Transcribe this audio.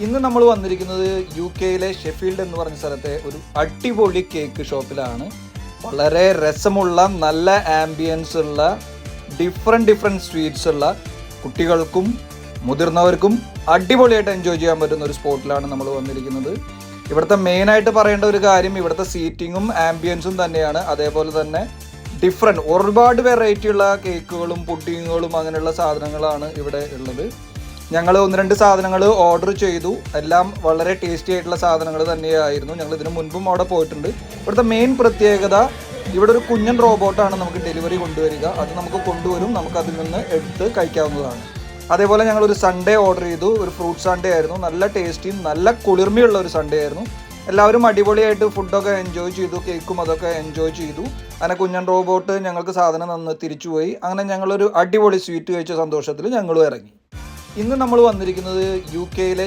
ഇന്ന് നമ്മൾ വന്നിരിക്കുന്നത് യുകെയിലെ ഷെഫീൽഡ് എന്ന് പറഞ്ഞ സ്ഥലത്തെ ഒരു അടിപൊളി കേക്ക് ഷോപ്പിലാണ്. വളരെ രസമുള്ള നല്ല ആംബിയൻസ് ഉള്ള ഡിഫറെൻറ്റ് സ്വീറ്റ്സ് ഉള്ള കുട്ടികൾക്കും മുതിർന്നവർക്കും അടിപൊളിയായിട്ട് എൻജോയ് ചെയ്യാൻ പറ്റുന്ന ഒരു സ്പോട്ടിലാണ് നമ്മൾ വന്നിരിക്കുന്നത്. ഇവിടുത്തെ മെയിനായിട്ട് പറയേണ്ട ഒരു കാര്യം ഇവിടുത്തെ സീറ്റിങ്ങും ആംബിയൻസും തന്നെയാണ്. അതേപോലെ തന്നെ ഒരുപാട് വെറൈറ്റി ഉള്ള കേക്കുകളും പുഡിങ്ങുകളും അങ്ങനെയുള്ള സാധനങ്ങളാണ് ഇവിടെ ഉള്ളത്. ഞങ്ങൾ 1-2 സാധനങ്ങൾ ഓർഡർ ചെയ്തു. എല്ലാം വളരെ ടേസ്റ്റി ആയിട്ടുള്ള സാധനങ്ങൾ തന്നെയായിരുന്നു. ഞങ്ങൾ ഇതിനു മുൻപും അവിടെ പോയിട്ടുണ്ട്. ഇവിടുത്തെ മെയിൻ പ്രത്യേകത ഇവിടെ ഒരു കുഞ്ഞൻ റോബോട്ടാണ് നമുക്ക് ഡെലിവറി കൊണ്ടുവരിക. അത് നമുക്ക് കൊണ്ടുവരും, നമുക്ക് അതിൽ നിന്ന് എടുത്ത് കഴിക്കാവുന്നതാണ്. അതേപോലെ ഞങ്ങളൊരു സൺഡേ ഓർഡർ ചെയ്തു. ഒരു ഫ്രൂട്ട് സൺഡേ ആയിരുന്നു. നല്ല ടേസ്റ്റിയും നല്ല കുളിർമയുള്ള ഒരു സൺഡേ ആയിരുന്നു. എല്ലാവരും അടിപൊളിയായിട്ട് ഫുഡൊക്കെ എൻജോയ് ചെയ്തു, കേക്കും അതൊക്കെ എൻജോയ് ചെയ്തു. അങ്ങനെ കുഞ്ഞൻ റോബോട്ട് ഞങ്ങൾക്ക് സാധനം തിരിച്ചുപോയി. അങ്ങനെ ഞങ്ങളൊരു അടിപൊളി സ്വീറ്റ് കഴിച്ച സന്തോഷത്തിൽ ഞങ്ങളും ഇറങ്ങി. ഇന്ന് നമ്മൾ വന്നിരിക്കുന്നത് യുകെയിലെ